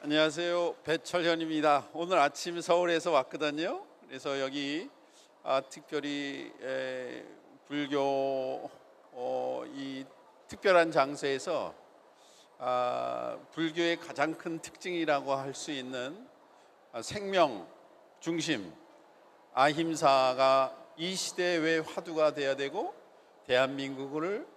안녕하세요. 배철현입니다. 오늘 아침 서울에서 왔거든요. 그래서 여기 특별히 불교 이 특별한 장소에서 불교의 가장 큰 특징이라고 할 수 있는 생명 중심 아힘사가 이 시대에 왜 화두가 돼야 되고 대한민국을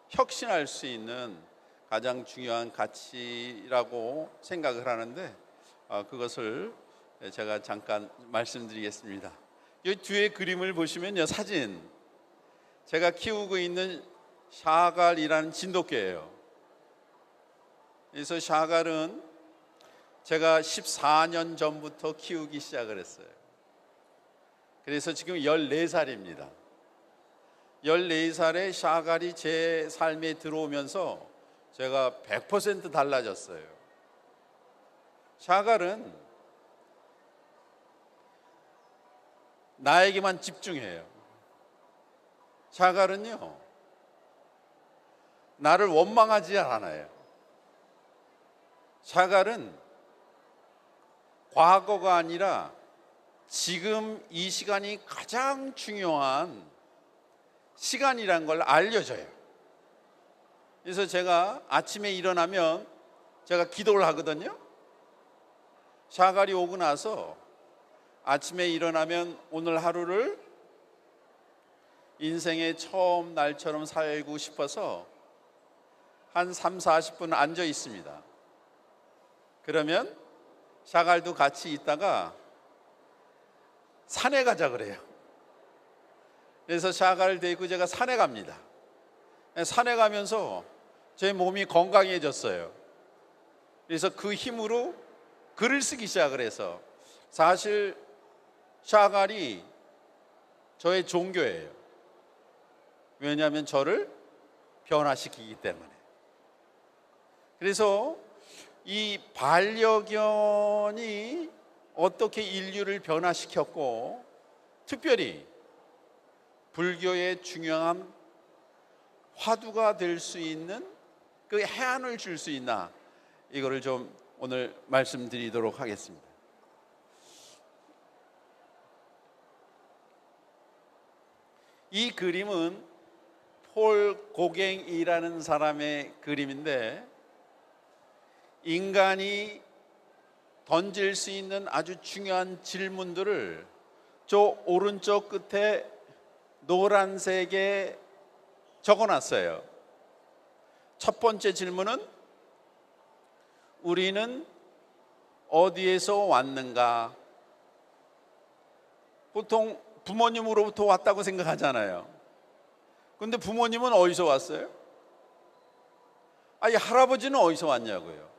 혁신할 수 있는 가장 중요한 가치라고 생각을 하는데 그것을 제가 잠깐 말씀드리겠습니다. 이 뒤에 그림을 보시면요, 사진, 제가 키우고 있는 샤갈이라는 진돗개예요. 그래서 샤갈은 제가 14년 전부터 키우기 시작을 했어요. 그래서 지금 14살입니다. 14살에 샤갈이 제 삶에 들어오면서 제가 100% 달라졌어요. 샤갈은 나에게만 집중해요. 샤갈은요, 나를 원망하지 않아요. 샤갈은 과거가 아니라 지금 이 시간이 가장 중요한 시간이란 걸 알려줘요. 그래서 제가 아침에 일어나면 제가 기도를 하거든요. 샤갈이 오고 나서 아침에 일어나면 오늘 하루를 인생의 처음 날처럼 살고 싶어서 한 30-40분 앉아 있습니다. 그러면 샤갈도 같이 있다가 산에 가자 그래요. 그래서 샤갈을 데리고 제가 산에 갑니다. 산에 가면서 제 몸이 건강해졌어요. 그래서 그 힘으로 글을 쓰기 시작을 해서, 사실 샤갈이 저의 종교예요. 왜냐하면 저를 변화시키기 때문에. 그래서 이 반려견이 어떻게 인류를 변화시켰고 특별히 불교의 중요한 화두가 될 수 있는 그 해안을 줄 수 있나, 이거를 좀 오늘 말씀드리도록 하겠습니다. 이 그림은 폴 고갱이라는 사람의 그림인데, 인간이 던질 수 있는 아주 중요한 질문들을 저 오른쪽 끝에 노란색에 적어놨어요. 첫 번째 질문은 우리는 어디에서 왔는가? 보통 부모님으로부터 왔다고 생각하잖아요. 근데 부모님은 어디서 왔어요? 아니, 할아버지는 어디서 왔냐고요?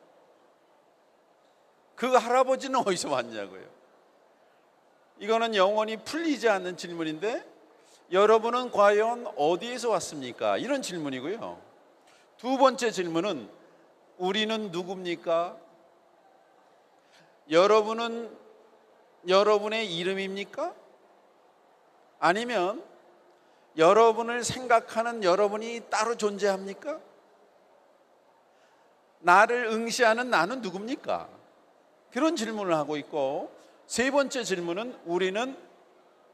그 할아버지는 어디서 왔냐고요? 이거는 영원히 풀리지 않는 질문인데, 여러분은 과연 어디에서 왔습니까? 이런 질문이고요. 두 번째 질문은 우리는 누굽니까? 여러분은 여러분의 이름입니까? 아니면 여러분을 생각하는 여러분이 따로 존재합니까? 나를 응시하는 나는 누굽니까? 그런 질문을 하고 있고, 세 번째 질문은 우리는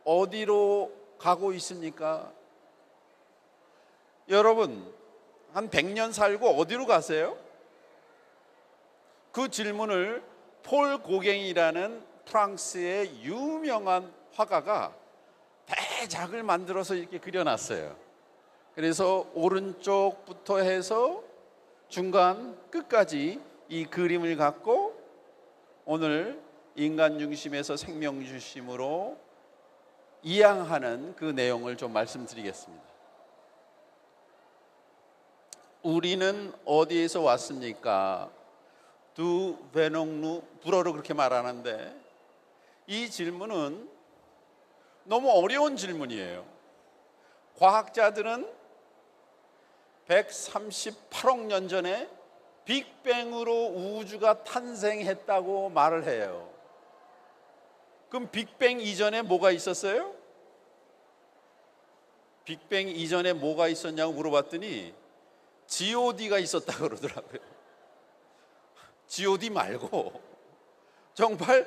어디로 가고 있습니까? 여러분, 한 100년 살고 어디로 가세요? 그 질문을 폴 고갱이라는 프랑스의 유명한 화가가 대작을 만들어서 이렇게 그려놨어요. 그래서 오른쪽부터 해서 중간 끝까지 이 그림을 갖고 오늘 인간 중심에서 생명 중심으로 이양하는 그 내용을 좀 말씀드리겠습니다. 우리는 어디에서 왔습니까? 두 베농루, 불어로 그렇게 말하는데, 이 질문은 너무 어려운 질문이에요. 과학자들은 138억 년 전에 빅뱅으로 우주가 탄생했다고 말을 해요. 그럼 빅뱅 이전에 뭐가 있었어요? 빅뱅 이전에 뭐가 있었냐고 물어봤더니 god가 있었다고 그러더라고요. G.O.D 말고 정말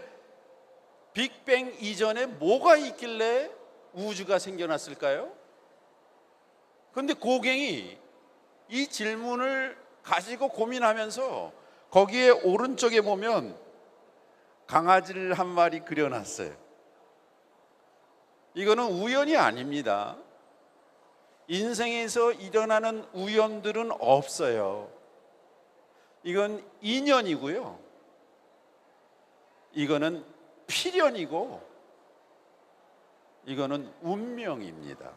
빅뱅 이전에 뭐가 있길래 우주가 생겨났을까요? 그런데 고갱이 이 질문을 가지고 고민하면서 거기에 오른쪽에 보면 강아지를 한 마리 그려놨어요. 이거는 우연이 아닙니다. 인생에서 일어나는 우연들은 없어요. 이건 인연이고요. 이거는 필연이고 이거는 운명입니다.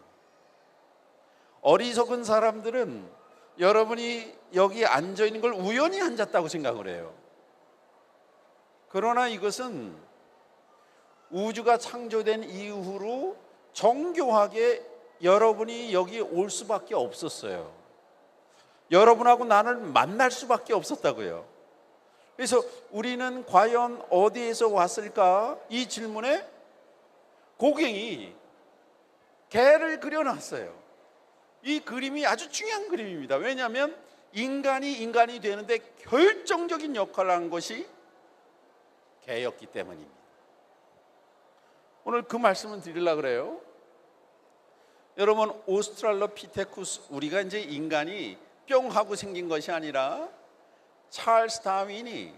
어리석은 사람들은 여러분이 여기 앉아 있는 걸 우연히 앉았다고 생각을 해요. 그러나 이것은 우주가 창조된 이후로 정교하게 여러분이 여기 올 수밖에 없었어요. 여러분하고 나를 만날 수밖에 없었다고요. 그래서 우리는 과연 어디에서 왔을까? 이 질문에 고갱이 개를 그려놨어요. 이 그림이 아주 중요한 그림입니다. 왜냐하면 인간이 되는데 결정적인 역할을 한 것이 개였기 때문입니다. 오늘 그 말씀을 드리려고 그래요. 여러분, 오스트랄로피테쿠스, 우리가 이제 인간이 뿅 하고 생긴 것이 아니라 찰스 다윈이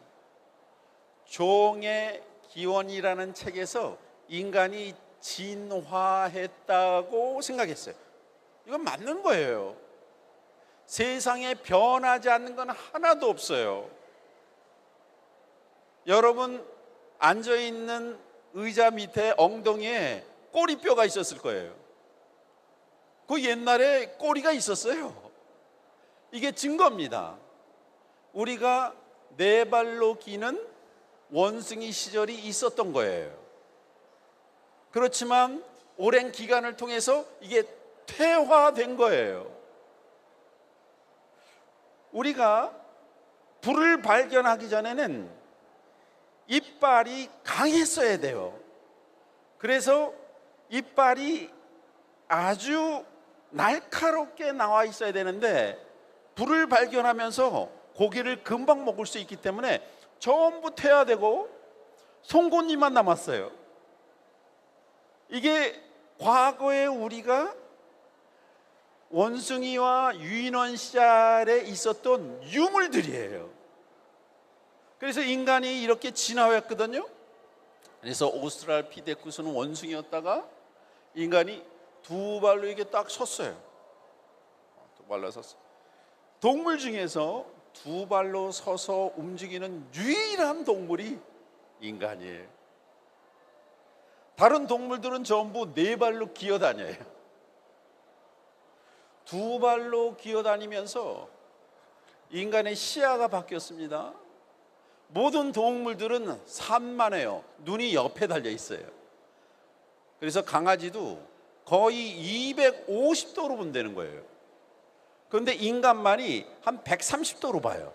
종의 기원이라는 책에서 인간이 진화했다고 생각했어요. 이건 맞는 거예요. 세상에 변하지 않는 건 하나도 없어요. 여러분 앉아있는 의자 밑에 엉덩이에 꼬리뼈가 있었을 거예요. 그 옛날에 꼬리가 있었어요. 이게 증거입니다. 우리가 네 발로 기는 원숭이 시절이 있었던 거예요. 그렇지만 오랜 기간을 통해서 이게 퇴화된 거예요. 우리가 불을 발견하기 전에는 이빨이 강했어야 돼요. 그래서 이빨이 아주 날카롭게 나와 있어야 되는데 불을 발견하면서 고기를 금방 먹을 수 있기 때문에 전부 퇴화되고 송곳니만 남았어요. 이게 과거에 우리가 원숭이와 유인원 시절에 있었던 유물들이에요. 그래서 인간이 이렇게 진화했거든요. 그래서 오스트랄로피테쿠스는 원숭이였다가 인간이 두 발로 이게 딱 섰어요. 두 발로 섰어요. 동물 중에서 두 발로 서서 움직이는 유일한 동물이 인간이에요. 다른 동물들은 전부 네 발로 기어다녀요. 두 발로 기어다니면서 인간의 시야가 바뀌었습니다. 모든 동물들은 산만해요. 눈이 옆에 달려 있어요. 그래서 강아지도 거의 250도로 본다는 거예요. 그런데 인간만이 한 130도로 봐요.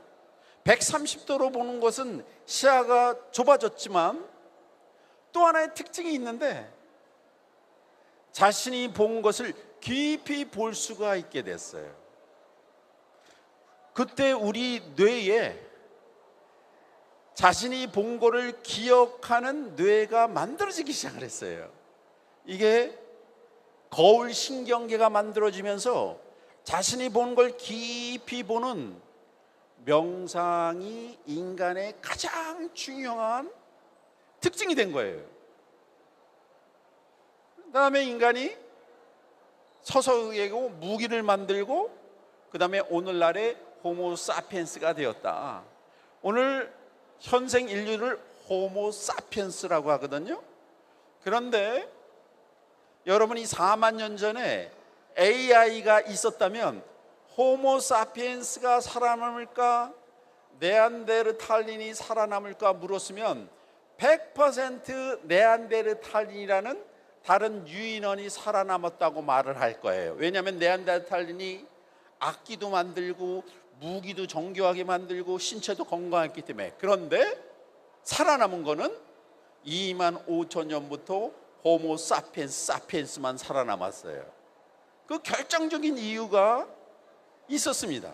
130도로 보는 것은 시야가 좁아졌지만 또 하나의 특징이 있는데 자신이 본 것을 깊이 볼 수가 있게 됐어요. 그때 우리 뇌에 자신이 본 것을 기억하는 뇌가 만들어지기 시작을 했어요. 이게 거울 신경계가 만들어지면서 자신이 본 걸 깊이 보는 명상이 인간의 가장 중요한 특징이 된 거예요. 그 다음에 인간이 서서히 무기를 만들고 그 다음에 오늘날의 호모사피엔스가 되었다. 오늘 현생 인류를 호모사피엔스라고 하거든요. 그런데 여러분이 4만 년 전에 AI가 있었다면 호모사피엔스가 살아남을까? 네안데르탈린이 살아남을까 물었으면 100% 네안데르탈린이라는 다른 유인원이 살아남았다고 말을 할 거예요. 왜냐하면 네안데르탈린이 악기도 만들고 무기도 정교하게 만들고 신체도 건강했기 때문에. 그런데 살아남은 거는 2만 5천 년부터 호모 사피엔스만 살아남았어요. 그 결정적인 이유가 있었습니다.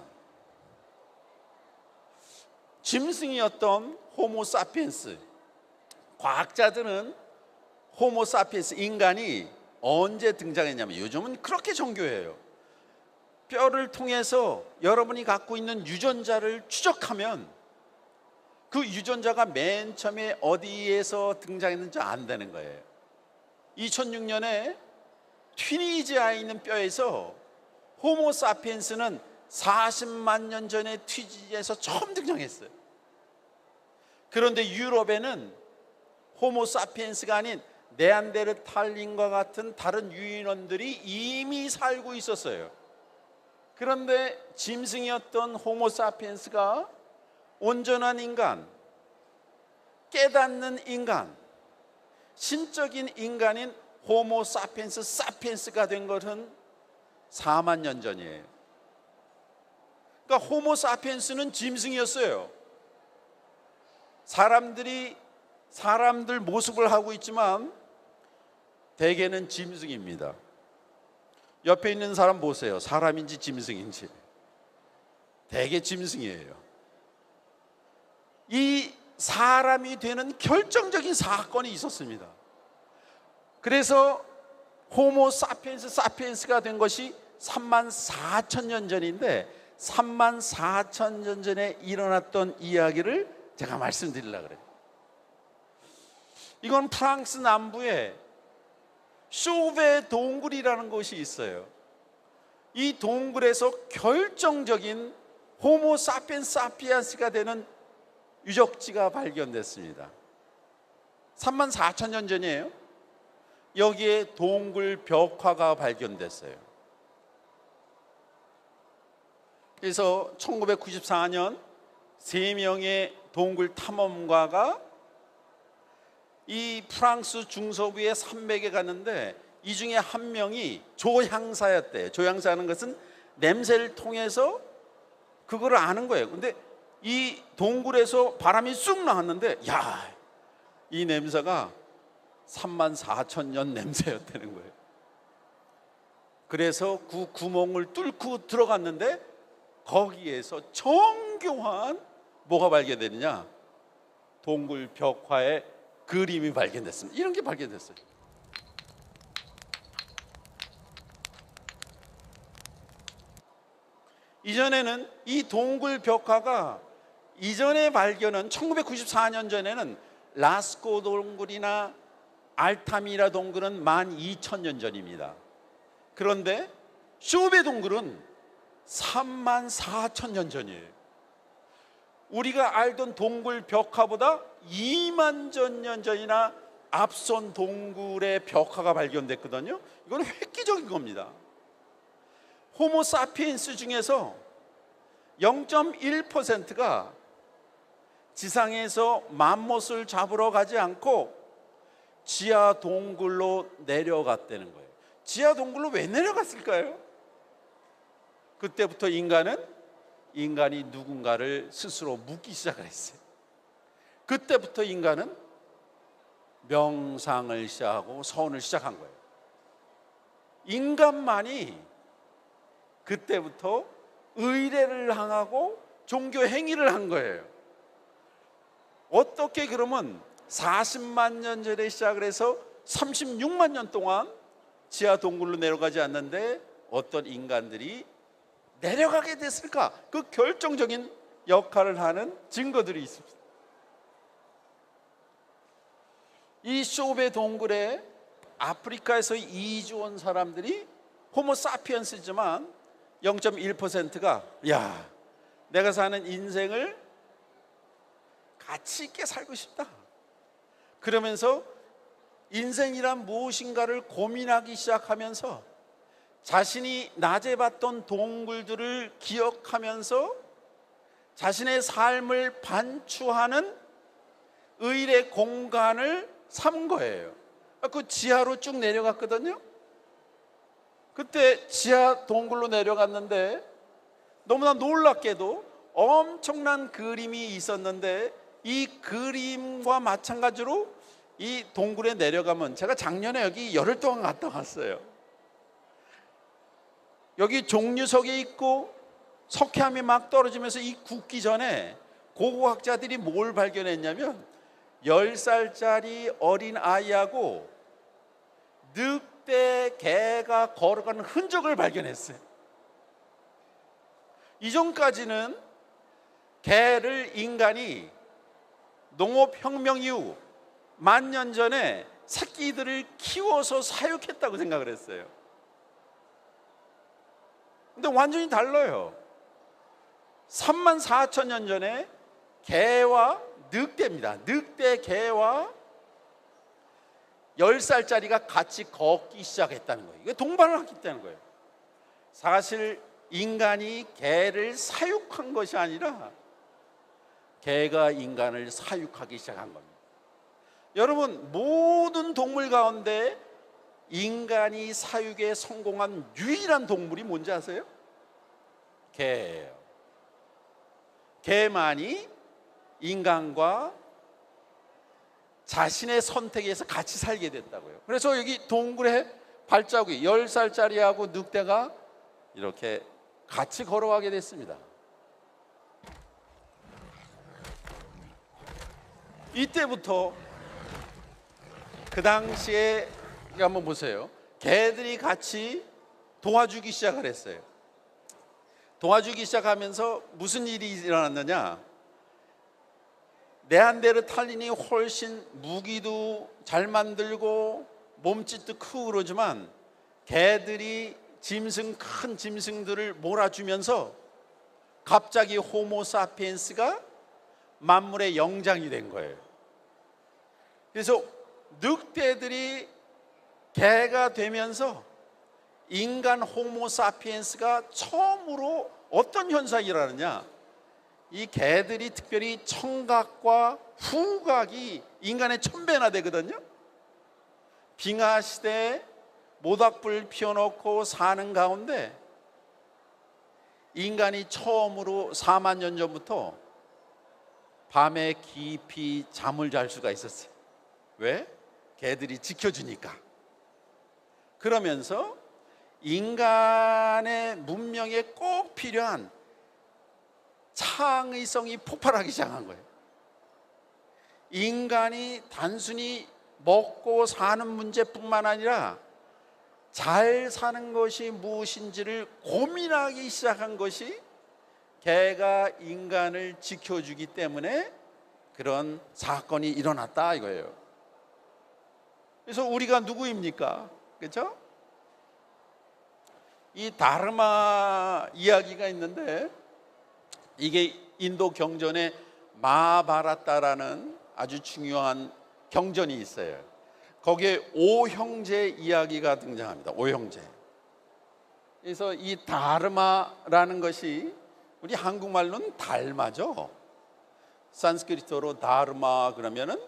짐승이었던 호모사피엔스, 과학자들은 호모사피엔스 인간이 언제 등장했냐면, 요즘은 그렇게 정교해요. 뼈를 통해서 여러분이 갖고 있는 유전자를 추적하면 그 유전자가 맨 처음에 어디에서 등장했는지 안다는 거예요. 2006년에 튀니지아에 있는 뼈에서 호모사피엔스는 40만 년 전에 튀니지아에서 처음 등장했어요. 그런데 유럽에는 호모사피엔스가 아닌 네안데르탈린과 같은 다른 유인원들이 이미 살고 있었어요. 그런데 짐승이었던 호모사피엔스가 온전한 인간, 깨닫는 인간, 신적인 인간인 호모사피엔스 사피엔스가 된 것은 4만 년 전이에요. 그러니까 호모사피엔스는 짐승이었어요. 사람들 모습을 하고 있지만 대개는 짐승입니다. 옆에 있는 사람 보세요. 사람인지 짐승인지. 대개 짐승이에요. 이 사람이 되는 결정적인 사건이 있었습니다. 그래서 호모 사피엔스 사피엔스가 된 것이 3만 4천 년 전인데, 3만 4천 년 전에 일어났던 이야기를 제가 말씀드리려고 그래요. 이건 프랑스 남부에 쇼베 동굴이라는 곳이 있어요. 이 동굴에서 결정적인 호모 사피엔스 사피엔스가 되는 유적지가 발견됐습니다. 3만 4천 년 전이에요. 여기에 동굴 벽화가 발견됐어요. 그래서 1994년 3명의 동굴 탐험가가 이 프랑스 중서부의 산맥에 갔는데, 이 중에 한 명이 조향사였대요. 조향사하는 것은 냄새를 통해서 그거를 아는 거예요. 근데 이 동굴에서 바람이 쑥 나왔는데, 야, 이 냄새가 3만 4천 년 냄새였다는 거예요. 그래서 그 구멍을 뚫고 들어갔는데 거기에서 정교한 뭐가 발견되느냐, 동굴 벽화에 그림이 발견됐습니다. 이런 게 발견됐어요. 이전에는 이 동굴 벽화가 이전에 발견은 1994년 전에는 라스코 동굴이나 알타미라 동굴은 12,000년 전입니다. 그런데 쇼베 동굴은 3만 4천 년 전이에요. 우리가 알던 동굴 벽화보다 2만 년 전이나 앞선 동굴의 벽화가 발견됐거든요. 이건 획기적인 겁니다. 호모 사피엔스 중에서 0.1%가 지상에서 맘못을 잡으러 가지 않고 지하 동굴로 내려갔다는 거예요. 지하 동굴로 왜 내려갔을까요? 그때부터 인간이 누군가를 스스로 묻기 시작을 했어요. 그때부터 인간은 명상을 시작하고 서원을 시작한 거예요. 인간만이 그때부터 의례를 향하고 종교 행위를 한 거예요. 어떻게 그러면 40만 년 전에 시작을 해서 36만 년 동안 지하 동굴로 내려가지 않는데 어떤 인간들이 내려가게 됐을까? 그 결정적인 역할을 하는 증거들이 있습니다. 이 쇼베 동굴에 아프리카에서 이주 온 사람들이 호모 사피엔스지만 0.1%가 야, 내가 사는 인생을 가치 있게 살고 싶다. 그러면서 인생이란 무엇인가를 고민하기 시작하면서 자신이 낮에 봤던 동굴들을 기억하면서 자신의 삶을 반추하는 의의 공간을 삼은 거예요. 그 지하로 쭉 내려갔거든요. 그때 지하 동굴로 내려갔는데 너무나 놀랍게도 엄청난 그림이 있었는데, 이 그림과 마찬가지로 이 동굴에 내려가면, 제가 작년에 여기 열흘 동안 갔다 왔어요. 여기 종류석에 있고 석회암이 막 떨어지면서 이 굳기 전에 고고학자들이 뭘 발견했냐면 10살짜리 어린 아이하고 늑대 개가 걸어가는 흔적을 발견했어요. 이전까지는 개를 인간이 농업혁명 이후 10,000년 전에 새끼들을 키워서 사육했다고 생각을 했어요. 근데 완전히 달라요. 34,000년 전에 개와 늑대입니다. 늑대 개와 10살짜리가 같이 걷기 시작했다는 거예요. 이게 동반을 했다는 거예요. 사실 인간이 개를 사육한 것이 아니라 개가 인간을 사육하기 시작한 겁니다. 여러분, 모든 동물 가운데 인간이 사육에 성공한 유일한 동물이 뭔지 아세요? 개예요. 개만이 인간과 자신의 선택에 의해서 같이 살게 됐다고요. 그래서 여기 동굴에 발자국이 10살짜리하고 늑대가 이렇게 같이 걸어가게 됐습니다. 이때부터 그 당시에 한번 보세요. 개들이 같이 도와주기 시작을 했어요. 도와주기 시작하면서 무슨 일이 일어났느냐? 네안데르탈린이 훨씬 무기도 잘 만들고 몸짓도 크고 그러지만 개들이 큰 짐승들을 몰아주면서 갑자기 호모사피엔스가 만물의 영장이 된 거예요. 그래서 늑대들이 개가 되면서 인간 호모사피엔스가 처음으로 어떤 현상이 일어나느냐, 이 개들이 특별히 청각과 후각이 인간의 1000배나 되거든요. 빙하 시대에 모닥불 피워놓고 사는 가운데 인간이 처음으로 4만 년 전부터 밤에 깊이 잠을 잘 수가 있었어요. 왜? 개들이 지켜주니까. 그러면서 인간의 문명에 꼭 필요한 창의성이 폭발하기 시작한 거예요. 인간이 단순히 먹고 사는 문제뿐만 아니라 잘 사는 것이 무엇인지를 고민하기 시작한 것이 개가 인간을 지켜주기 때문에 그런 사건이 일어났다 이거예요. 그래서 우리가 누구입니까? 그렇죠? 이 다르마 이야기가 있는데 이게 인도 경전에 마하바라타라는 아주 중요한 경전이 있어요. 거기에 5형제 이야기가 등장합니다. 5형제. 그래서 이 다르마라는 것이 우리 한국말로는 달마죠. 산스크리트어로 다르마 그러면은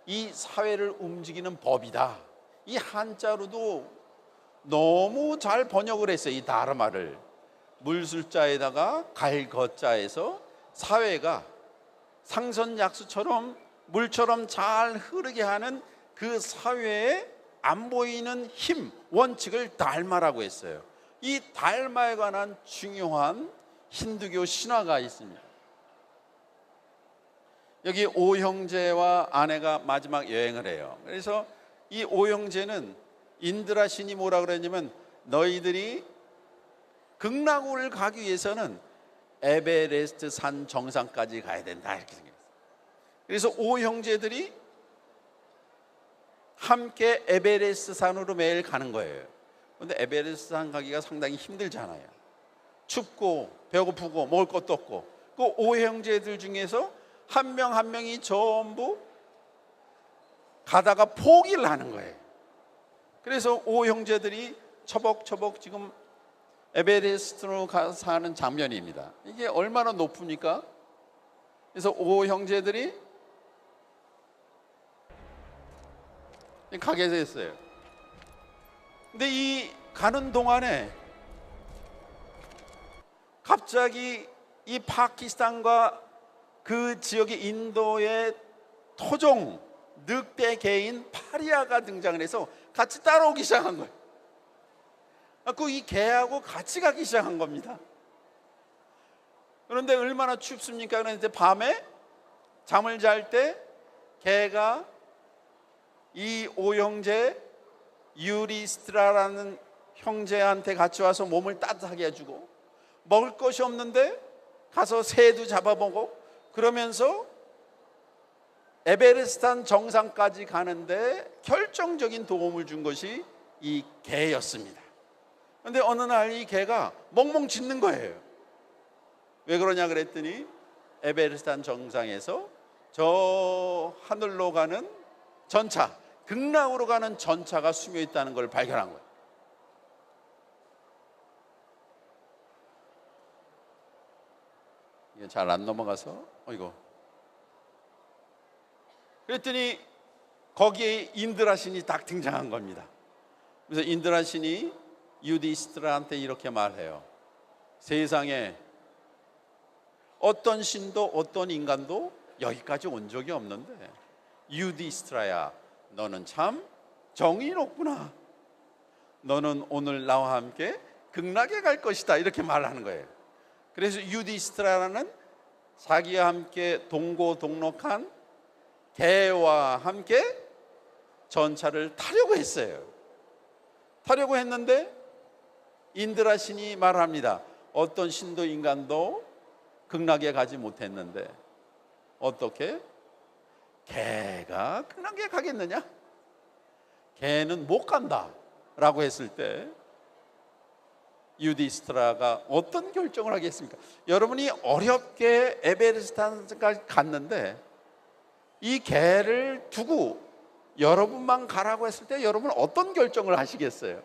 이 사회를 움직이는 법이다. 이 한자로도 너무 잘 번역을 했어요. 이 다르마를 물술자에다가 갈거자에서 사회가 상선약수처럼 물처럼 잘 흐르게 하는 그 사회에 안 보이는 힘, 원칙을 달마라고 했어요. 이 달마에 관한 중요한 힌두교 신화가 있습니다. 여기 5형제와 아내가 마지막 여행을 해요. 그래서 이 5형제는 인드라 신이 뭐라 그랬냐면 너희들이 극락을 가기 위해서는 에베레스트 산 정상까지 가야 된다 이렇게 생각했어요. 그래서 5형제들이 함께 에베레스트 산으로 매일 가는 거예요. 그런데 에베레스트 산 가기가 상당히 힘들잖아요. 춥고 배고프고 먹을 것도 없고 그 5형제들 중에서 한 명 한 명이 전부 가다가 포기를 하는 거예요. 그래서 5형제들이 처벅처벅 지금 에베레스트로 가서 하는 장면입니다. 이게 얼마나 높습니까? 그래서 5형제들이 가게 됐어요. 근데 이 가는 동안에 갑자기 이 파키스탄과 그 지역의 인도의 토종 늑대 개인 파리아가 등장을 해서 같이 따라오기 시작한 거예요. 그 이 개하고 같이 가기 시작한 겁니다. 그런데 얼마나 춥습니까? 그런데 밤에 잠을 잘 때 개가 이 오형제 유리스트라라는 형제한테 같이 와서 몸을 따뜻하게 해주고, 먹을 것이 없는데 가서 새도 잡아보고, 그러면서 에베레스트 정상까지 가는데 결정적인 도움을 준 것이 이 개였습니다. 그런데 어느 날 이 개가 멍멍 짖는 거예요. 왜 그러냐 그랬더니 에베레스트 정상에서 저 하늘로 가는 전차, 극락으로 가는 전차가 숨어 있다는 걸 발견한 거예요. 이게 잘 안 넘어가서 이거. 그랬더니 거기에 인드라 신이 딱 등장한 겁니다. 그래서 인드라 신이 유디스트라한테 이렇게 말해요. 세상에 어떤 신도 어떤 인간도 여기까지 온 적이 없는데, 유디스트라야, 너는 참 정의롭구나. 너는 오늘 나와 함께 극락에 갈 것이다. 이렇게 말하는 거예요. 그래서 유디스트라는 자기와 함께 동고동록한 개와 함께 전차를 타려고 했어요. 타려고 했는데 인드라 신이 말합니다. 어떤 신도 인간도 극락에 가지 못했는데 어떻게 개가 극락에 가겠느냐? 개는 못 간다 라고 했을 때 유디스트라가 어떤 결정을 하겠습니까? 여러분이 어렵게 에베레스트까지 갔는데 이 개를 두고 여러분만 가라고 했을 때 여러분 어떤 결정을 하시겠어요?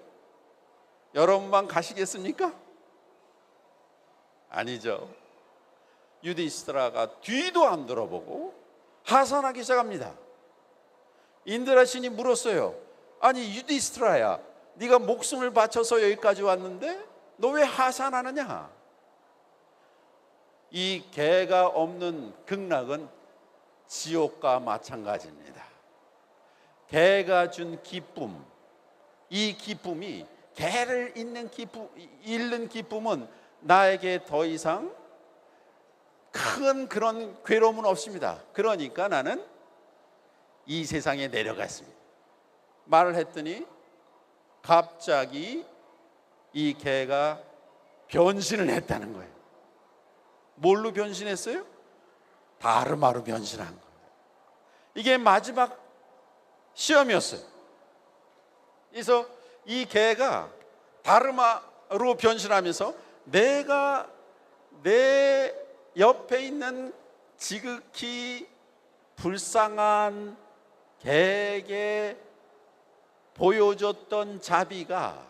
여러분만 가시겠습니까? 아니죠. 유디스트라가 뒤도 안 돌아보고 하산하기 시작합니다. 인드라 신이 물었어요. 아니 유디스트라야, 네가 목숨을 바쳐서 여기까지 왔는데 너 왜 하산하느냐? 이 개가 없는 극락은 지옥과 마찬가지입니다. 개가 준 기쁨, 이 기쁨이, 개를 잃는 기쁨은 나에게 더 이상 큰 그런 괴로움은 없습니다. 그러니까 나는 이 세상에 내려갔습니다. 말을 했더니 갑자기 이 개가 변신을 했다는 거예요. 뭘로 변신했어요? 다르마로 변신한 거예요. 이게 마지막 시험이었어요. 그래서 이 개가 다르마로 변신하면서 내가 내 옆에 있는 지극히 불쌍한 개에게 보여줬던 자비가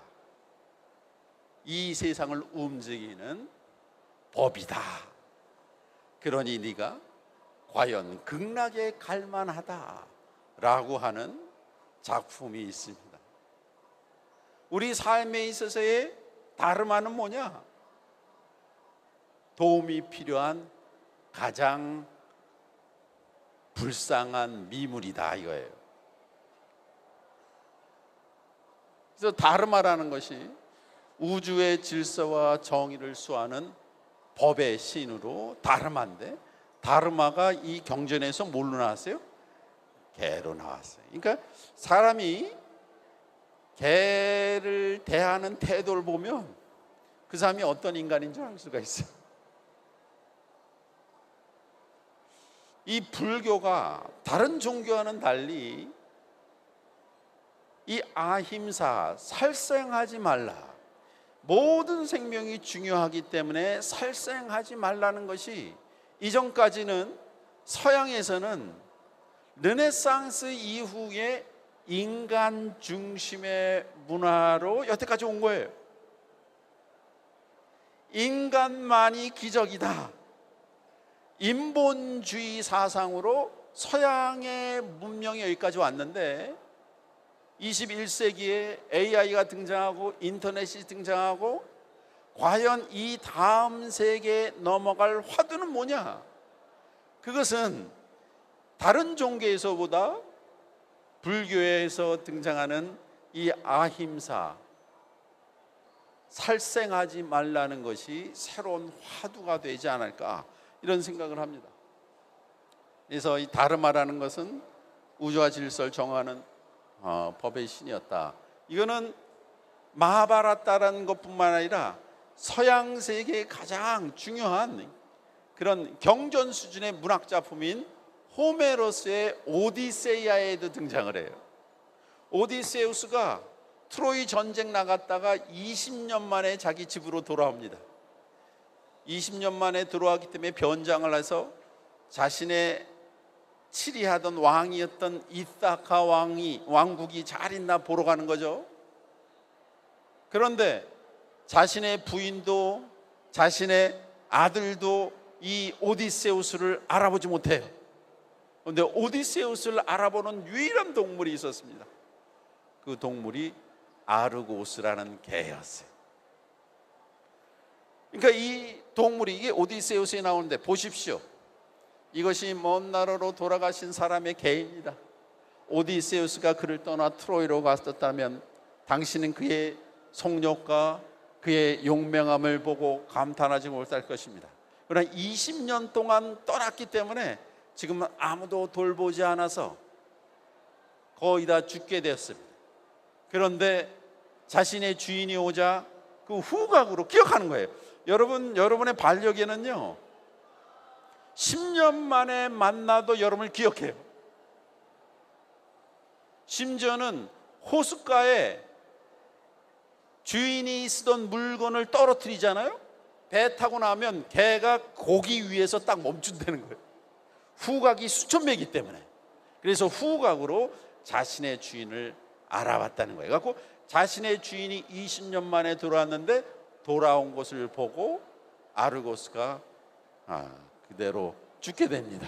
이 세상을 움직이는 법이다. 그러니 네가 과연 극락에 갈 만하다라고 하는 작품이 있습니다. 우리 삶에 있어서의 다름아는 뭐냐? 도움이 필요한 가장 불쌍한 미물이다 이거예요. 그래서 다르마라는 것이 우주의 질서와 정의를 수하는 법의 신으로 다르마인데, 다르마가 이 경전에서 뭘로 나왔어요? 개로 나왔어요. 그러니까 사람이 개를 대하는 태도를 보면 그 사람이 어떤 인간인 줄 알 수가 있어요. 이 불교가 다른 종교와는 달리 이 아힘사, 살생하지 말라, 모든 생명이 중요하기 때문에 살생하지 말라는 것이 이전까지는 서양에서는 르네상스 이후에 인간 중심의 문화로 여태까지 온 거예요. 인간만이 기적이다, 인본주의 사상으로 서양의 문명이 여기까지 왔는데 21세기에 AI가 등장하고 인터넷이 등장하고 과연 이 다음 세계에 넘어갈 화두는 뭐냐? 그것은 다른 종교에서보다 불교에서 등장하는 이 아힘사, 살생하지 말라는 것이 새로운 화두가 되지 않을까, 이런 생각을 합니다. 그래서 이 다르마라는 것은 우주와 질서를 정하는 법의 신이었다. 이거는 마하바라타라는 것뿐만 아니라 서양 세계의 가장 중요한 그런 경전 수준의 문학 작품인 호메로스의 오디세이아에도 등장을 해요. 오디세우스가 트로이 전쟁 나갔다가 20년 만에 자기 집으로 돌아옵니다. 20년 만에 돌아왔기 때문에 변장을 해서 자신의 치리하던 왕이었던 이사카 왕국이 잘 있나 보러 가는 거죠. 그런데 자신의 부인도 자신의 아들도 이 오디세우스를 알아보지 못해요. 그런데 오디세우스를 알아보는 유일한 동물이 있었습니다. 그 동물이 아르고스라는 개였어요. 그러니까 이 동물이, 이게 오디세우스에 나오는데 보십시오. 이것이 먼 나라로 돌아가신 사람의 개입니다. 오디세우스가 그를 떠나 트로이로 갔었다면 당신은 그의 속력과 그의 용맹함을 보고 감탄하지 못할 것입니다. 그러나 20년 동안 떠났기 때문에 지금은 아무도 돌보지 않아서 거의 다 죽게 되었습니다. 그런데 자신의 주인이 오자 그 후각으로 기억하는 거예요. 여러분의 반려견은요 10년 만에 만나도 여러분을 기억해요. 심지어는 호숫가에 주인이 쓰던 물건을 떨어뜨리잖아요. 배 타고 나면 개가 고기 위에서 딱 멈춘다는 거예요. 후각이 수천 배이기 때문에. 그래서 후각으로 자신의 주인을 알아봤다는 거예요. 그래서 자신의 주인이 20년 만에 돌아왔는데 돌아온 것을 보고 아르고스가 그대로 죽게 됩니다.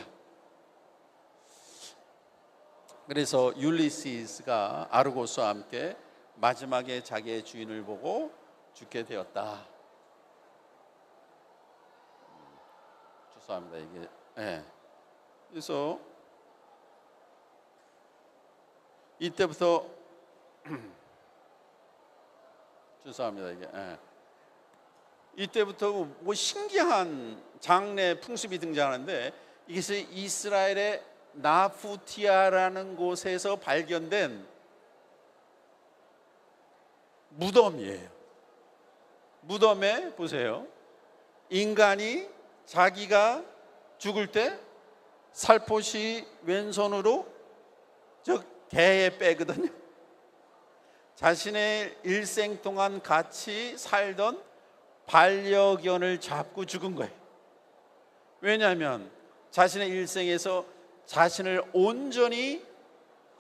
그래서 율리시스가 아르고스와 함께 마지막에 자기의 주인을 보고 죽게 되었다. 죄송합니다. 이게 그래서 이때부터 죄송합니다. 이때부터 뭐 신기한 장례 풍습이 등장하는데 이것이 이스라엘의 나푸티아라는 곳에서 발견된 무덤이에요. 무덤에 보세요. 인간이 자기가 죽을 때 살포시 왼손으로 저 개에 빼거든요. 자신의 일생 동안 같이 살던 반려견을 잡고 죽은 거예요. 왜냐하면 자신의 일생에서 자신을 온전히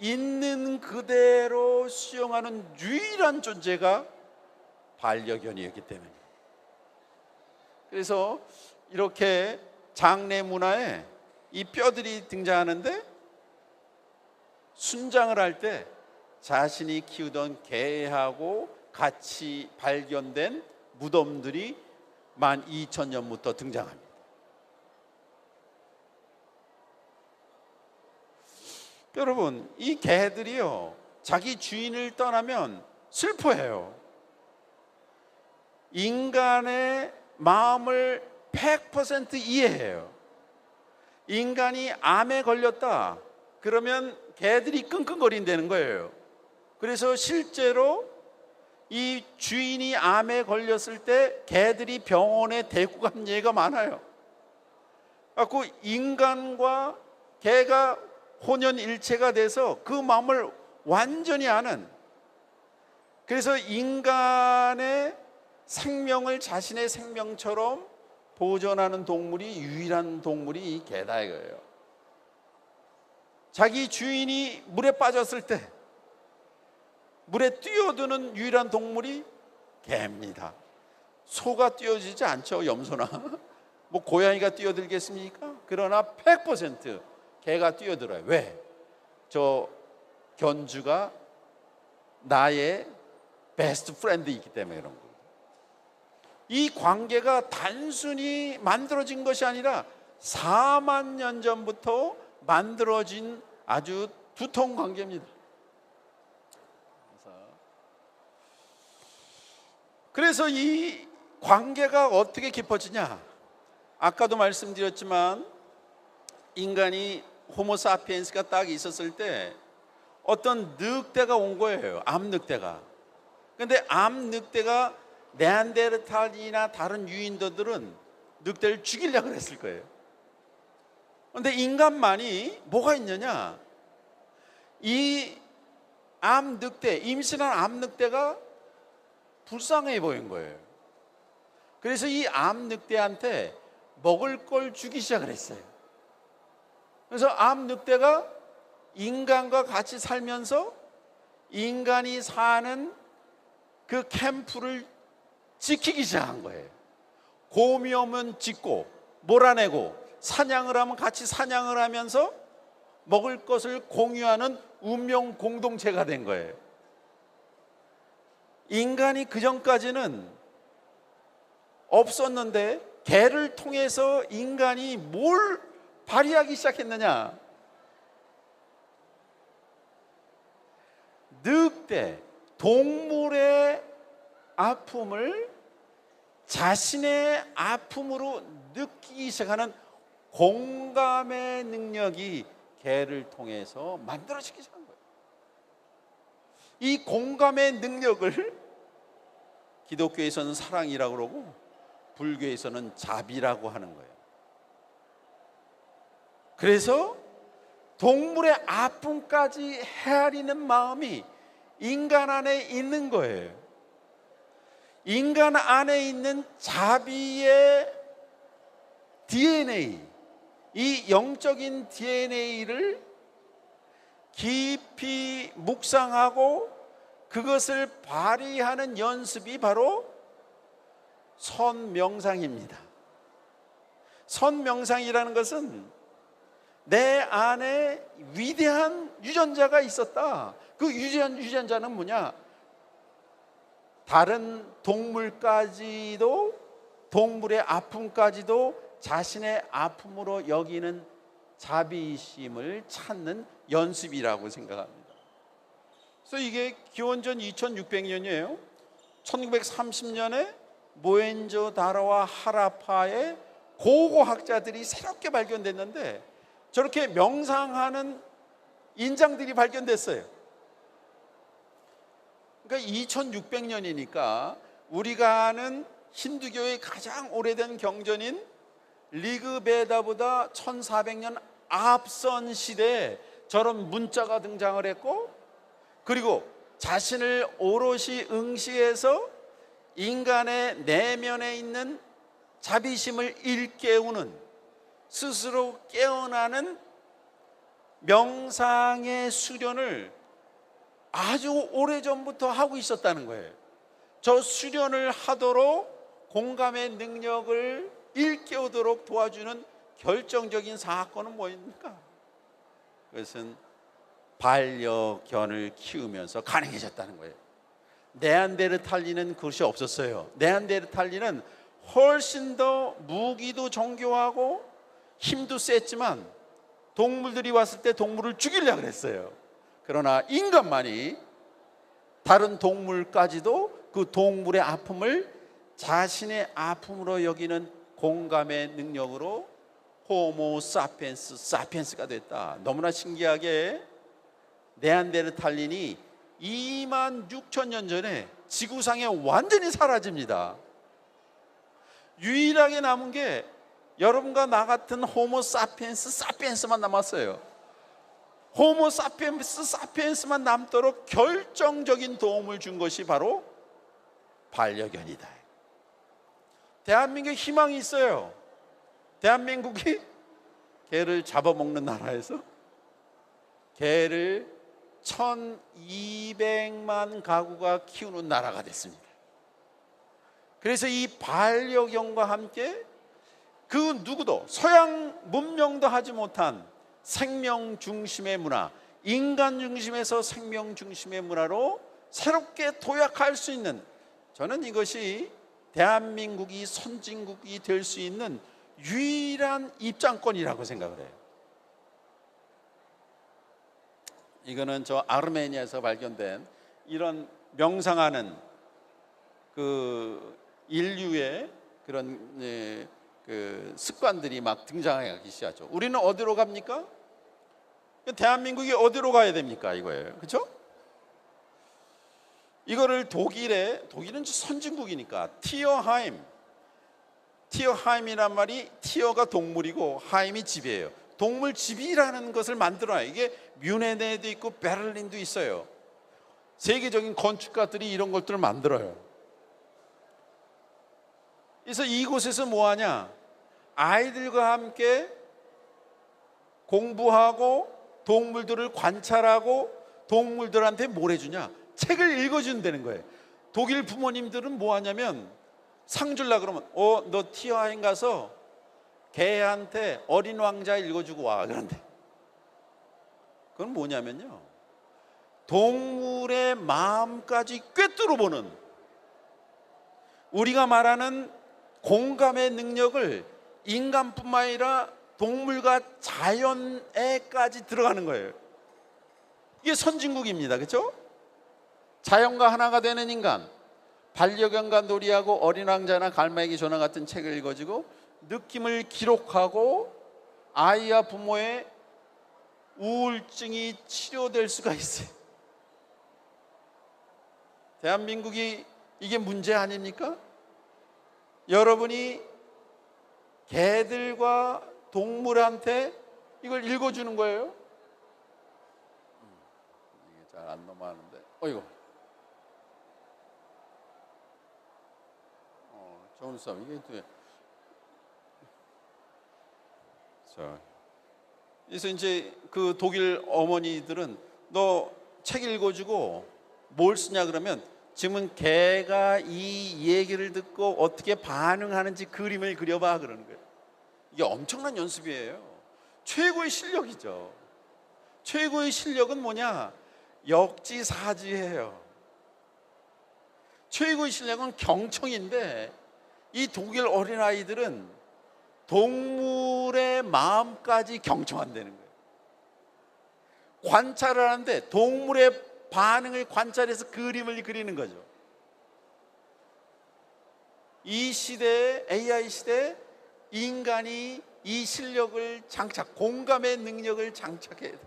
있는 그대로 수용하는 유일한 존재가 반려견이었기 때문에. 그래서 이렇게 장례 문화에 이 뼈들이 등장하는데 순장을 할 때 자신이 키우던 개하고 같이 발견된 무덤들이 12,000년부터 등장합니다. 여러분, 이 개들이요 자기 주인을 떠나면 슬퍼해요. 인간의 마음을 100% 이해해요. 인간이 암에 걸렸다 그러면 개들이 끙끙거린다는 거예요. 그래서 실제로 이 주인이 암에 걸렸을 때 개들이 병원에 데리고 간 예가 많아요. 그래서 인간과 개가 혼연일체가 돼서 그 마음을 완전히 아는, 그래서 인간의 생명을 자신의 생명처럼 보존하는 동물이 유일한 동물이 이 개다 이거예요. 자기 주인이 물에 빠졌을 때 물에 뛰어드는 유일한 동물이 개입니다. 소가 뛰어들지 않죠. 염소나 뭐 고양이가 뛰어들겠습니까? 그러나 100% 개가 뛰어들어요. 왜? 저 견주가 나의 베스트 프렌드이기 때문에 그런 거예요. 이 관계가 단순히 만들어진 것이 아니라 4만 년 전부터 만들어진 아주 두터운 관계입니다. 그래서 이 관계가 어떻게 깊어지냐? 아까도 말씀드렸지만 인간이 호모사피엔스가 딱 있었을 때 어떤 늑대가 온 거예요. 암늑대가. 근데 암늑대가 네안데르탈이나 다른 유인도들은 늑대를 죽이려고 했을 거예요. 근데 인간만이 뭐가 있느냐? 이 암늑대, 임신한 암늑대가 불쌍해 보인 거예요. 그래서 이 암늑대한테 먹을 걸 주기 시작을 했어요. 그래서 암늑대가 인간과 같이 살면서 인간이 사는 그 캠프를 지키기 시작한 거예요. 곰이 오면 짖고 몰아내고, 사냥을 하면 같이 사냥을 하면서 먹을 것을 공유하는 운명 공동체가 된 거예요. 인간이 그 전까지는 없었는데 개를 통해서 인간이 뭘 발휘하기 시작했느냐? 늑대, 동물의 아픔을 자신의 아픔으로 느끼기 시작하는 공감의 능력이 개를 통해서 만들어지기 시작한 거예요. 이 공감의 능력을 기독교에서는 사랑이라고 그러고 불교에서는 자비라고 하는 거예요. 그래서 동물의 아픔까지 헤아리는 마음이 인간 안에 있는 거예요. 인간 안에 있는 자비의 DNA, 이 영적인 DNA를 깊이 묵상하고 그것을 발휘하는 연습이 바로 선명상입니다. 선명상이라는 것은 내 안에 위대한 유전자가 있었다. 그 유전자는 뭐냐? 다른 동물까지도, 동물의 아픔까지도 자신의 아픔으로 여기는 자비심을 찾는 연습이라고 생각합니다. 그래서 이게 기원전 2600년이에요. 1930년에 모헨조다로와 하라파의 고고학자들이 새롭게 발견됐는데 저렇게 명상하는 인장들이 발견됐어요. 그러니까 2600년이니까 우리가 아는 힌두교의 가장 오래된 경전인 리그베다보다 1400년 앞선 시대에 저런 문자가 등장을 했고, 그리고 자신을 오롯이 응시해서 인간의 내면에 있는 자비심을 일깨우는, 스스로 깨어나는 명상의 수련을 아주 오래전부터 하고 있었다는 거예요. 저 수련을 하도록 공감의 능력을 일깨우도록 도와주는 결정적인 사건은 뭐입니까? 그것은 반려견을 키우면서 가능해졌다는 거예요. 네안데르탈린은 그것이 없었어요. 네안데르탈린은 훨씬 더 무기도 정교하고 힘도 셌지만 동물들이 왔을 때 동물을 죽이려고 했어요. 그러나 인간만이 다른 동물까지도 그 동물의 아픔을 자신의 아픔으로 여기는 공감의 능력으로 호모 사피엔스, 사피엔스가 됐다. 너무나 신기하게 네안데르탈린이 26,000년 전에 지구상에 완전히 사라집니다. 유일하게 남은 게 여러분과 나 같은 호모 사피엔스, 사피엔스만 남았어요. 호모 사피엔스, 사피엔스만 남도록 결정적인 도움을 준 것이 바로 반려견이다. 대한민국에 희망이 있어요. 대한민국이 개를 잡아먹는 나라에서 개를 1200만 가구가 키우는 나라가 됐습니다. 그래서 이 반려견과 함께 그 누구도 서양 문명도 하지 못한 생명 중심의 문화, 인간 중심에서 생명 중심의 문화로 새롭게 도약할 수 있는, 저는 이것이 대한민국이 선진국이 될 수 있는 유일한 입장권이라고 생각을 해요. 이거는 저 아르메니아에서 발견된 이런 명상하는 그 인류의 그런 그 습관들이 막 등장하기 시작하죠. 우리는 어디로 갑니까? 대한민국이 어디로 가야 됩니까? 이거예요. 그렇죠? 이거를 독일은 선진국이니까 티어하임이란 말이, 티어가 동물이고 하임이 집이에요. 동물 집이라는 것을 만들어요. 이게 뮌헨에도 있고 베를린도 있어요. 세계적인 건축가들이 이런 것들을 만들어요. 그래서 이곳에서 뭐 하냐? 아이들과 함께 공부하고 동물들을 관찰하고 동물들한테 뭘 해주냐? 책을 읽어준다는 거예요. 독일 부모님들은 뭐 하냐면 상 줄라 그러면 너 티어하임 가서 개한테 어린 왕자 읽어주고 와 그런데, 그건 뭐냐면요, 동물의 마음까지 꿰뚫어 보는, 우리가 말하는 공감의 능력을 인간뿐만 아니라 동물과 자연에까지 들어가는 거예요. 이게 선진국입니다. 그렇죠? 자연과 하나가 되는 인간, 반려견과 놀이하고 어린 왕자나 갈매기 전화 같은 책을 읽어주고 느낌을 기록하고 아이와 부모의 우울증이 치료될 수가 있어요. 대한민국이 이게 문제 아닙니까? 여러분이 개들과 동물한테 이걸 읽어주는 거예요. 이게 잘 안 넘어가는데, 이거 좋은 싸움. 이게 자, 그래서 이제 그 독일 어머니들은 너 책 읽어주고 뭘 쓰냐 그러면, 지금은 개가 이 얘기를 듣고 어떻게 반응하는지 그림을 그려봐 그러는 거예요. 이게 엄청난 연습이에요. 최고의 실력이죠. 최고의 실력은 뭐냐? 역지사지예요. 최고의 실력은 경청인데, 이 독일 어린아이들은 동물의 마음까지 경청한다는 거예요. 관찰을 하는데 동물의 반응을 관찰해서 그림을 그리는 거죠. 이 시대에, AI 시대에 인간이 이 실력을 공감의 능력을 장착해야 돼요.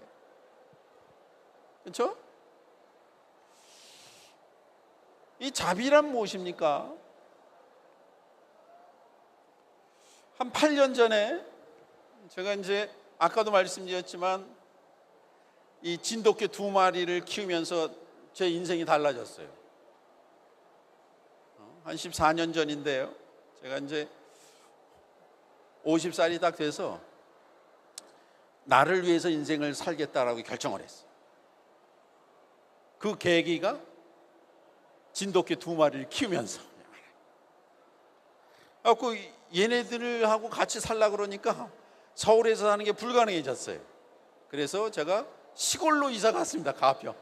그렇죠? 이 자비란 무엇입니까? 한 8년 전에 제가 이제 아까도 말씀드렸지만 이 진돗개 2마리를 키우면서 제 인생이 달라졌어요. 한 14년 전인데요. 제가 이제 50살이 딱 돼서 나를 위해서 인생을 살겠다라고 결정을 했어요. 그 계기가 진돗개 2마리를 키우면서, 그 얘네들하고 같이 살려고 그러니까 서울에서 사는 게 불가능해졌어요. 그래서 제가 시골로 이사 갔습니다. 가평.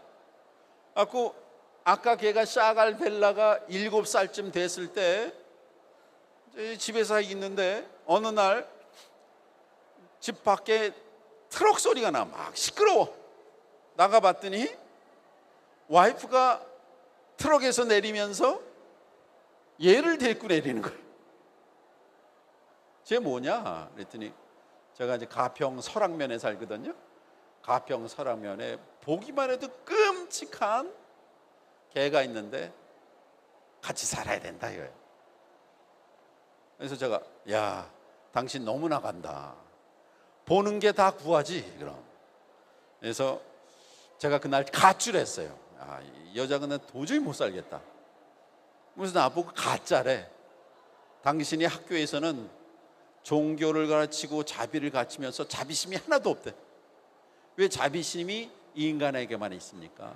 아까 걔가 샤갈벨라가 7살쯤 됐을 때 집에서 있는데 어느 날 집 밖에 트럭 소리가 나. 막 시끄러워. 나가봤더니 와이프가 트럭에서 내리면서 얘를 데리고 내리는 거예요. 쟤 뭐냐 그랬더니, 제가 이제 가평 설악면에 살거든요. 가평 설악면에 보기만 해도 끔찍한 개가 있는데 같이 살아야 된다 이거예요. 그래서 제가, 야, 당신 너무 나간다. 보는 게 다 구하지 그럼. 그래서 제가 그날 가출했어요. 이 여자는 도저히 못 살겠다. 무슨 나보고 가짜래. 당신이 학교에서는 종교를 가르치고 자비를 가르치면서 자비심이 하나도 없대. 왜 자비심이 인간에게만 있습니까?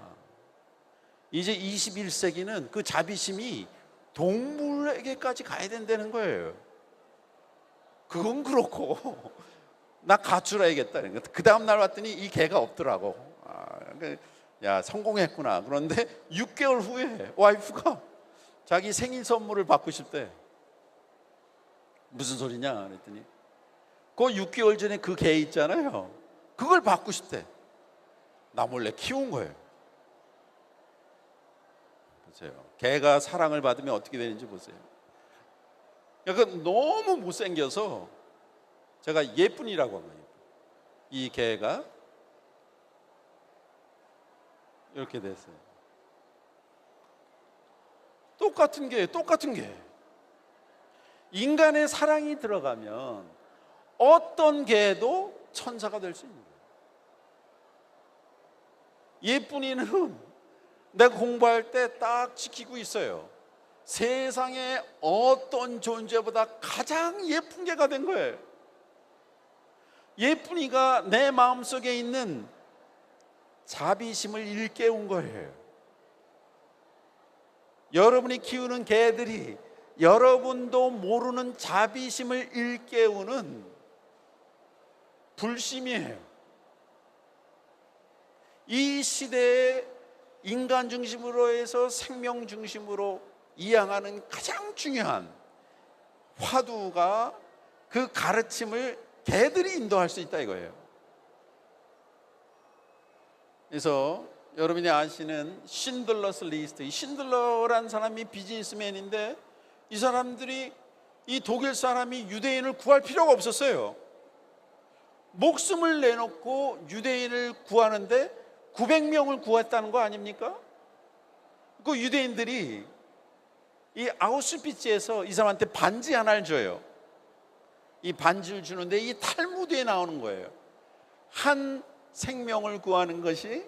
이제 21세기는 그 자비심이 동물에게까지 가야 된다는 거예요. 그건 그렇고 나 가출해야겠다. 그 다음 날 왔더니 이 개가 없더라고. 야, 성공했구나. 그런데 6개월 후에 와이프가 자기 생일 선물을 받고 싶대. 무슨 소리냐 그랬더니, 그 6개월 전에 그 개 있잖아요, 그걸 받고 싶대. 나 몰래 키운 거예요. 보세요. 개가 사랑을 받으면 어떻게 되는지 보세요. 약간 너무 못생겨서 제가 예쁜이라고 한 거예요. 이 개가 이렇게 됐어요. 똑같은 게 인간의 사랑이 들어가면 어떤 개도 천사가 될 수 있는 거예요. 예쁜이는 내가 공부할 때 딱 지키고 있어요. 세상에 어떤 존재보다 가장 예쁜 개가 된 거예요. 예쁜이가 내 마음속에 있는 자비심을 일깨운 거예요. 여러분이 키우는 개들이 여러분도 모르는 자비심을 일깨우는 불심이에요. 이 시대에 인간 중심으로 해서 생명 중심으로 이양하는 가장 중요한 화두가 그 가르침을 개들이 인도할 수 있다 이거예요. 그래서 여러분이 아시는 신들러스 리스트, 이 신들러라는 사람이 비즈니스맨인데 이 사람들이 이 독일 사람이 유대인을 구할 필요가 없었어요. 목숨을 내놓고 유대인을 구하는데 900명을 구했다는 거 아닙니까? 그 유대인들이 이 아우슈비츠에서 이 사람한테 반지 하나를 줘요. 이 반지를 주는데 이 탈무드에 나오는 거예요. 한 생명을 구하는 것이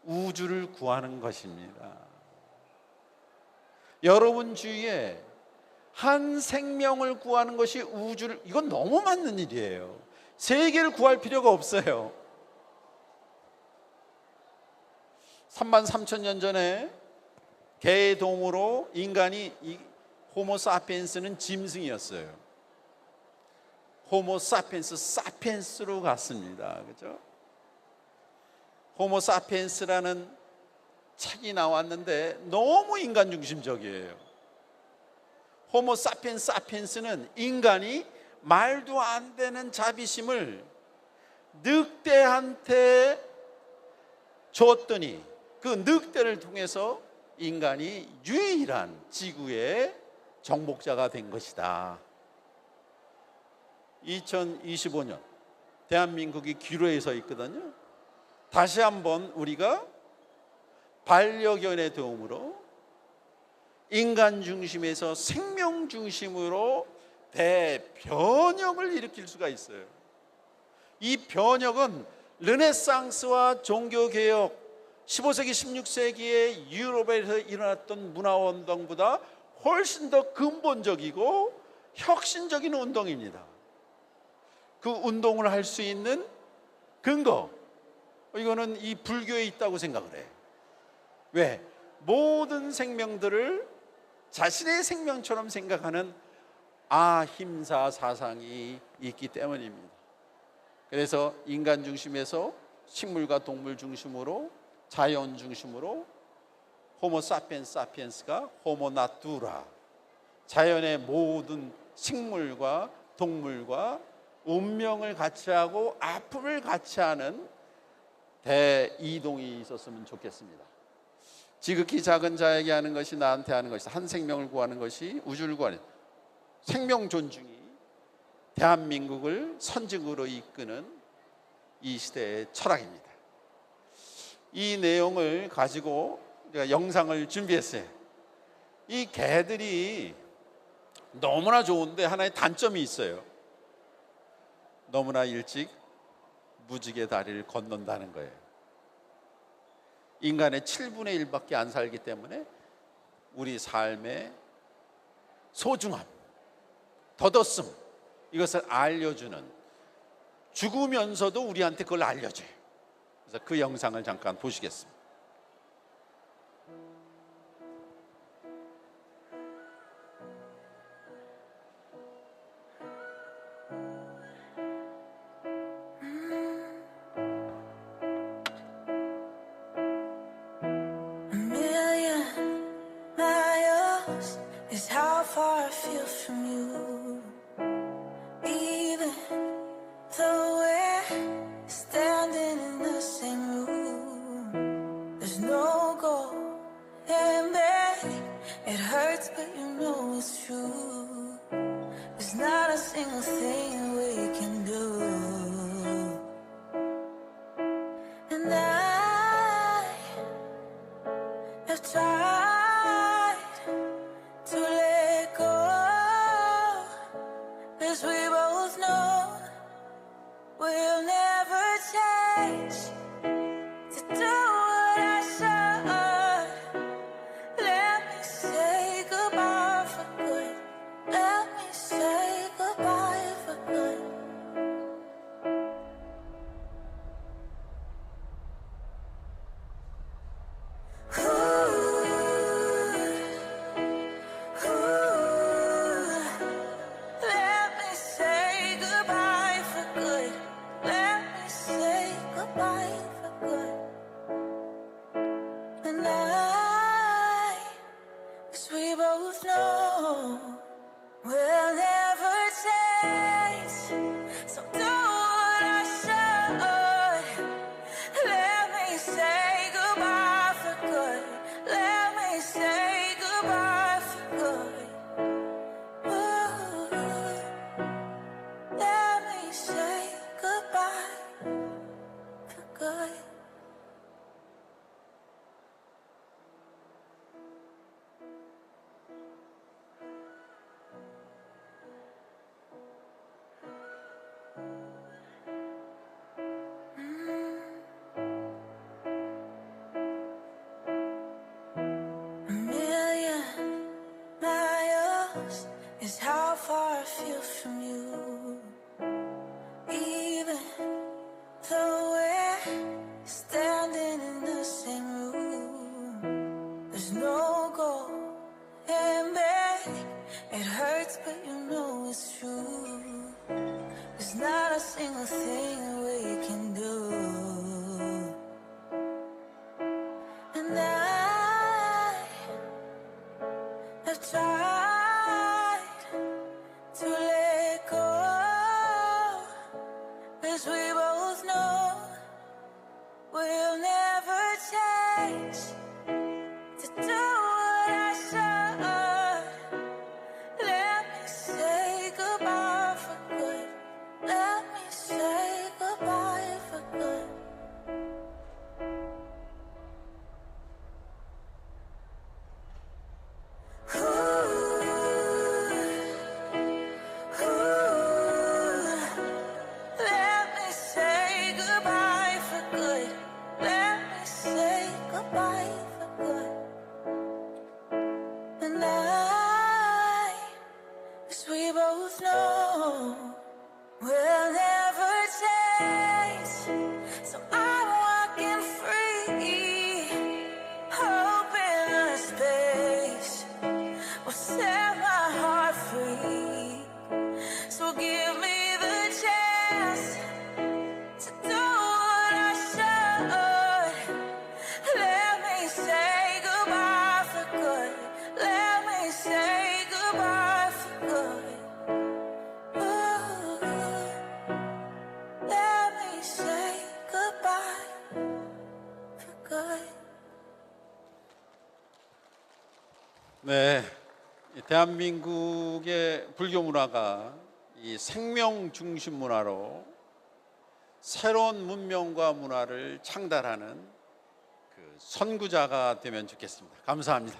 우주를 구하는 것입니다. 여러분 주위에 한 생명을 구하는 것이 우주를, 이건 너무 맞는 일이에요. 세계를 구할 필요가 없어요. 33,000년 전에 개의 동으로 인간이, 이 호모 사피엔스는 짐승이었어요. 호모 사피엔스, 사피엔스로 갔습니다. 그죠? 호모 사피엔스라는 책이 나왔는데 너무 인간 중심적이에요. 호모 사피엔스, 사피엔스는 인간이 말도 안 되는 자비심을 늑대한테 줬더니 그 늑대를 통해서 인간이 유일한 지구의 정복자가 된 것이다. 2025년 대한민국이 기로에 서 있거든요. 다시 한번 우리가 반려견의 도움으로 인간 중심에서 생명 중심으로 대변혁을 일으킬 수가 있어요. 이 변혁은 르네상스와 종교개혁, 15세기, 16세기에 유럽에서 일어났던 문화운동보다 훨씬 더 근본적이고 혁신적인 운동입니다. 그 운동을 할 수 있는 근거, 이거는 이 불교에 있다고 생각을 해요. 왜? 모든 생명들을 자신의 생명처럼 생각하는 아힘사 사상이 있기 때문입니다. 그래서 인간 중심에서 식물과 동물 중심으로, 자연 중심으로 호모 사피엔스 사피엔스가 호모 나투라, 자연의 모든 식물과 동물과 운명을 같이 하고 아픔을 같이 하는 대이동이 있었으면 좋겠습니다. 지극히 작은 자에게 하는 것이 나한테 하는 것이다. 한 생명을 구하는 것이 우주를 구하는, 생명 존중이 대한민국을 선진국으로 이끄는 이 시대의 철학입니다. 이 내용을 가지고 제가 영상을 준비했어요. 이 개들이 너무나 좋은데 하나의 단점이 있어요. 너무나 일찍 무지개 다리를 건넌다는 거예요. 인간의 7분의 1밖에 안 살기 때문에 우리 삶의 소중함, 덧없음, 이것을 알려주는, 죽으면서도 우리한테 그걸 알려줘요. 그래서 그 영상을 잠깐 보시겠습니다. to do what I should. Let me say goodbye for good. Let me say goodbye for good. Let me say goodbye for good. Let me say goodbye for good. And cause we both know we'll never change. So do what I should. Let me say goodbye for good. Let me say goodbye for good. Ooh, let me say goodbye for good. A million miles is how far I feel from you. Even though we're standing in the same room, there's no going back. It hurts, but you know it's true. There's not a single thing we can do. And I've tried to let go, 'cause we both know we'll never change. To do what I should. Let me say goodbye for good. Let me say goodbye for good. Let me say goodbye for good. Let me say goodbye for good. And cause we both know we'll never change. So I'm walking free, hoping a space will set my heart free. So give me the chance to do what I should. Let me say goodbye for good. Let me say goodbye for good. Ooh, let me say goodbye for good. 네, 이 대한민국의 불교 문화가 이 생명 중심 문화로 새로운 문명과 문화를 창달하는 그 선구자가 되면 좋겠습니다. 감사합니다.